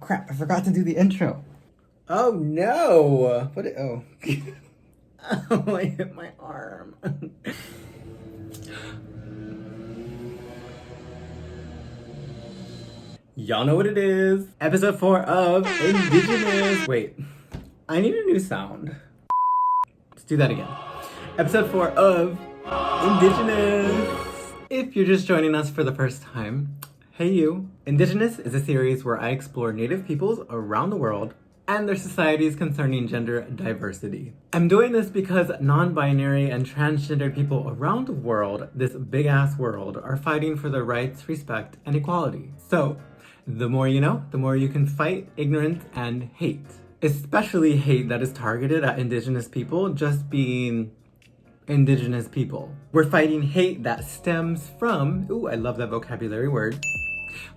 Crap, I forgot to do the intro. Oh no! Oh. Oh, I hit my arm. Y'all know what it is. Episode 4 of Indigenous. Wait, I need a new sound. Let's do that again. Episode 4 of Indigenous. If you're just joining us for the first time, hey you. Indigenous is a series where I explore Native peoples around the world and their societies concerning gender diversity. I'm doing this because non-binary and transgender people around the world, this big-ass world, are fighting for their rights, respect, and equality. So, the more you know, the more you can fight ignorance and hate. Especially hate that is targeted at Indigenous people just being Indigenous people. We're fighting hate that stems from, ooh, I love that vocabulary word.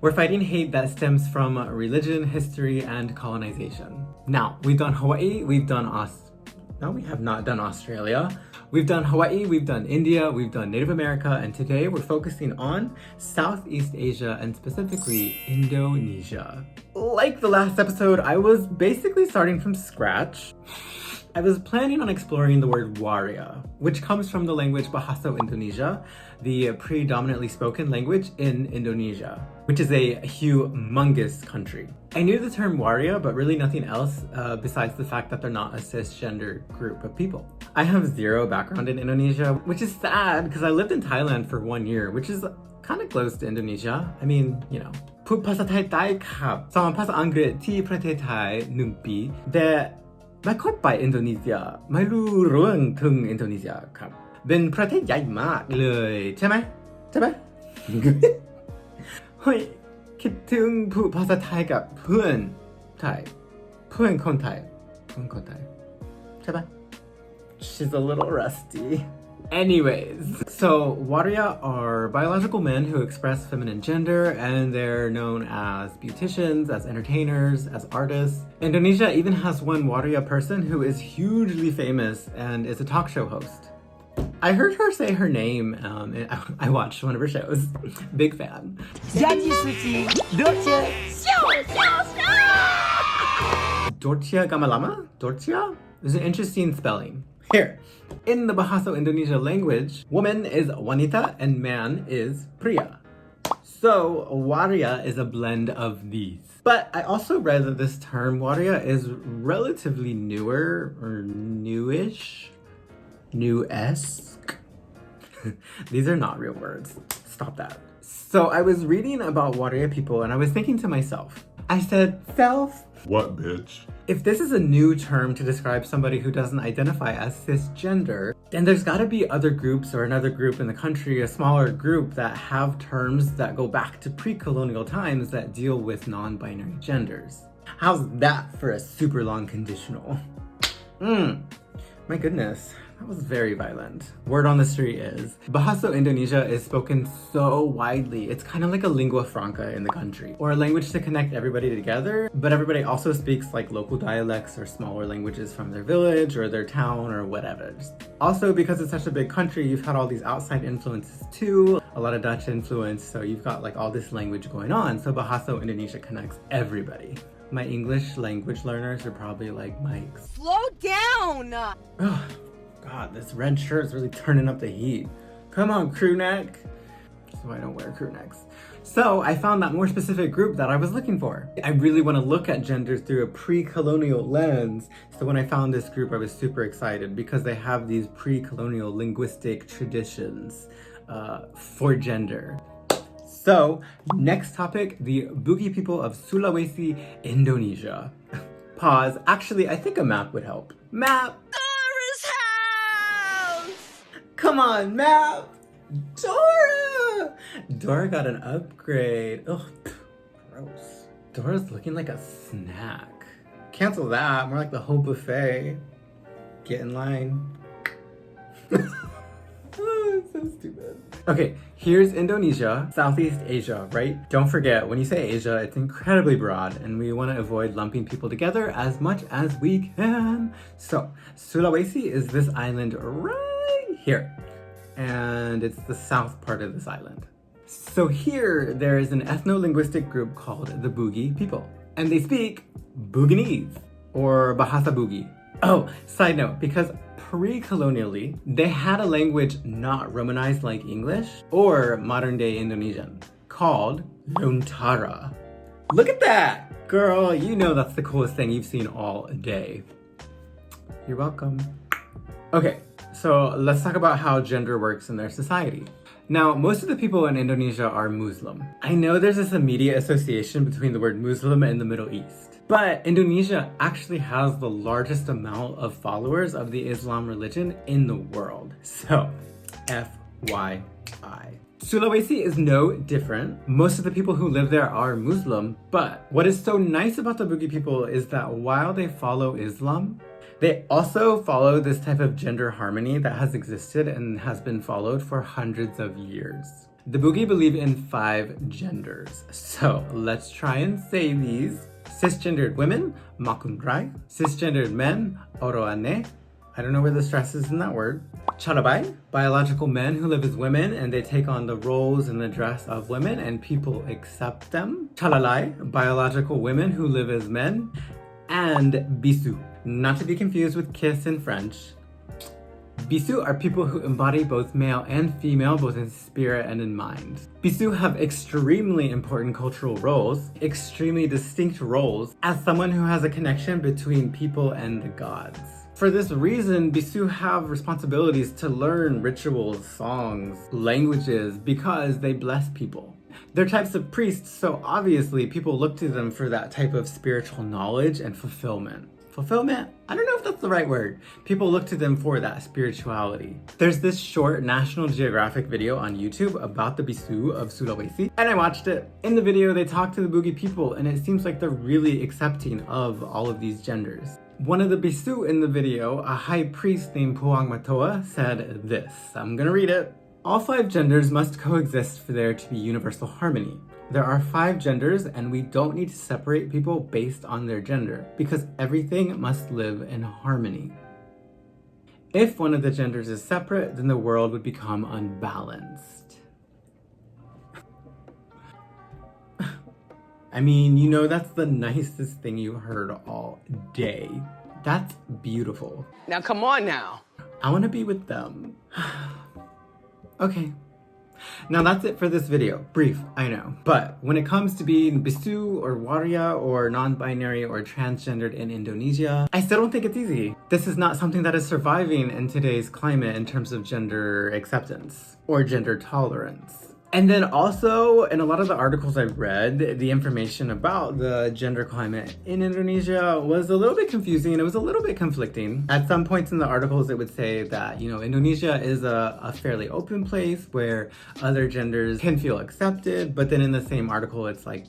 We're fighting hate that stems from religion, history, and colonization. Now, we've done Hawaii, we have not done Australia. We've done Hawaii, we've done India, we've done Native America, and today we're focusing on Southeast Asia and specifically Indonesia. Like the last episode, I was basically starting from scratch. I was planning on exploring the word Waria, which comes from the language Bahasa Indonesia, the predominantly spoken language in Indonesia, which is a humongous country. I knew the term Waria, but really nothing else besides the fact that they're not a cisgender group of people. I have zero background in Indonesia, which is sad because I lived in Thailand for 1 year, which is kind of close to Indonesia. I mean, you know. พูดภาษาไทยได้ครับสอนภาษาอังกฤษที่ประเทศไทย1 ปีแต่ไม่ค่อยไปอินโดนีเซียไม่รู้เรื่องถึงอินโดนีเซียครับเป็นประเทศใหญ่มากเลยใช่ไหมเฮ้ยคิดถึงพูดภาษาไทยกับเพื่อนไทยเพื่อนคนไทยใช่ปะ She's a little rusty. Anyways, so Waria are biological men who express feminine gender, and they're known as beauticians, as entertainers, as artists. Indonesia even has one Waria person who is hugely famous and is a talk show host. I heard her say her name, I watched one of her shows. Big fan. Dortia Gamalama? Dortia? There's an interesting spelling. Here, in the Bahasa Indonesia language, woman is wanita and man is pria. So, Waria is a blend of these. But I also read that this term, Waria, is relatively newer, or newish? New-esque? These are not real words. Stop that. So I was reading about Waria people and I was thinking to myself, I said, self, what, bitch? If this is a new term to describe somebody who doesn't identify as cisgender, then there's gotta be other groups or another group in the country, a smaller group that have terms that go back to pre-colonial times that deal with non-binary genders. How's that for a super long conditional? My goodness. That was very violent. Word on the street is, Bahasa Indonesia is spoken so widely. It's kind of like a lingua franca in the country, or a language to connect everybody together, but everybody also speaks like local dialects or smaller languages from their village or their town or whatever. Also, because it's such a big country, you've had all these outside influences too, a lot of Dutch influence, so you've got like all this language going on, so Bahasa Indonesia connects everybody. My English language learners are probably like, Mike, slow down! God, this red shirt is really turning up the heat. Come on, crew neck. So I don't wear crew necks. So I found that more specific group that I was looking for. I really want to look at gender through a pre-colonial lens. So when I found this group, I was super excited because they have these pre-colonial linguistic traditions for gender. So next topic, the boogie people of Sulawesi, Indonesia. Pause. Actually, I think a map would help. Map! Come on, map! Dora! Dora got an upgrade. Ugh, gross. Dora's looking like a snack. Cancel that, more like the whole buffet. Get in line. Oh, it's so stupid. Okay, here's Indonesia, Southeast Asia, right? Don't forget, when you say Asia, it's incredibly broad, and we want to avoid lumping people together as much as we can. So, Sulawesi is this island right here, and it's the south part of this island. So here, there is an ethno-linguistic group called the Boogie people. And they speak Booginese, or bahasa boogie. Oh, side note, because pre-colonially, they had a language not Romanized like English or modern-day Indonesian called Lontara. Look at that! Girl, you know that's the coolest thing you've seen all day. You're welcome. Okay, so let's talk about how gender works in their society. Now, most of the people in Indonesia are Muslim. I know there's this immediate association between the word Muslim and the Middle East, but Indonesia actually has the largest amount of followers of the Islam religion in the world. So, FYI. Sulawesi is no different. Most of the people who live there are Muslim, but what is so nice about the Bugis people is that while they follow Islam, they also follow this type of gender harmony that has existed and has been followed for hundreds of years. The Bugis believe in 5 genders. So let's try and say these. Cisgendered women, makundrai. Cisgendered men, oroane. I don't know where the stress is in that word. Chalabai, biological men who live as women and they take on the roles and the dress of women and people accept them. Chalalai, biological women who live as men. And bisu, not to be confused with kiss in French. Bisu are people who embody both male and female, both in spirit and in mind. Bisu have extremely important cultural roles, extremely distinct roles, as someone who has a connection between people and the gods. For this reason, Bisu have responsibilities to learn rituals, songs, languages, because they bless people. They're types of priests, so obviously people look to them for that type of spiritual knowledge and fulfillment. Fulfillment? I don't know if that's the right word. People look to them for that spirituality. There's this short National Geographic video on YouTube about the Bisu of Sulawesi, and I watched it. In the video, they talk to the Bugis people, and it seems like they're really accepting of all of these genders. One of the Bisu in the video, a high priest named Huang said this. I'm gonna read it. All 5 genders must coexist for there to be universal harmony. There are 5 genders and we don't need to separate people based on their gender because everything must live in harmony. If one of the genders is separate, then the world would become unbalanced. I mean, you know, that's the nicest thing you heard all day. That's beautiful. Now come on now. I want to be with them. Okay. Now that's it for this video. Brief, I know. But when it comes to being Bisu or Waria or non-binary or transgendered in Indonesia, I still don't think it's easy. This is not something that is surviving in today's climate in terms of gender acceptance or gender tolerance. And then also, in a lot of the articles I read, the information about the gender climate in Indonesia was a little bit confusing. It was a little bit conflicting. At some points in the articles, it would say that, you know, Indonesia is a fairly open place where other genders can feel accepted. But then in the same article, it's like,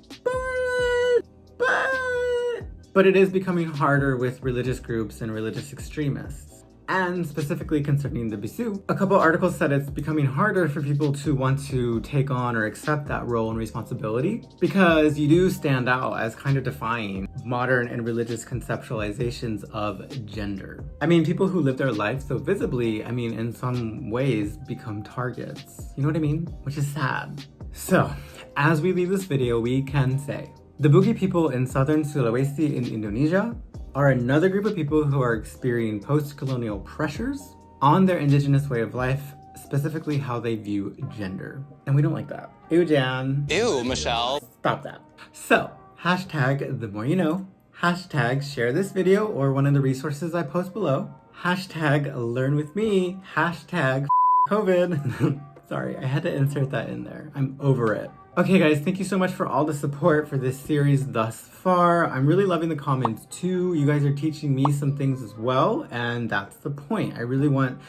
but it is becoming harder with religious groups and religious extremists. And specifically concerning the Bisu, a couple articles said it's becoming harder for people to want to take on or accept that role and responsibility because you do stand out as kind of defying modern and religious conceptualizations of gender. I mean, people who live their life so visibly, I mean, in some ways become targets. You know what I mean? Which is sad. So, as we leave this video, we can say, the Bugis people in southern Sulawesi in Indonesia are another group of people who are experiencing post-colonial pressures on their indigenous way of life, specifically how they view gender. And we don't like that. Ew, Jan. Ew, Michelle. Stop that. So, hashtag the more you know, hashtag share this video or one of the resources I post below, hashtag learn with me, hashtag COVID. Sorry, I had to insert that in there. I'm over it. Okay guys, thank you so much for all the support for this series thus far. I'm really loving the comments too. You guys are teaching me some things as well, and that's the point. I really want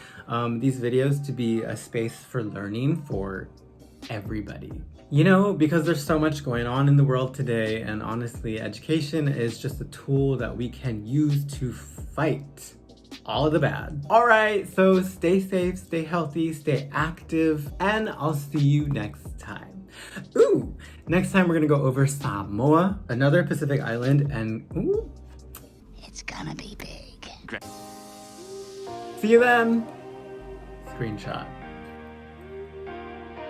these videos to be a space for learning for everybody. You know, because there's so much going on in the world today, and honestly, education is just a tool that we can use to fight all of the bad. All right, so stay safe, stay healthy, stay active, and I'll see you next time. Ooh, next time we're gonna go over Samoa, another Pacific island, and ooh, it's gonna be big. Great. See you then. Screenshot.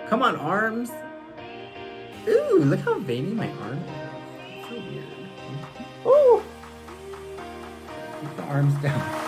Come on, arms. Ooh, look how veiny my arm is. It's so weird. Keep the arms down.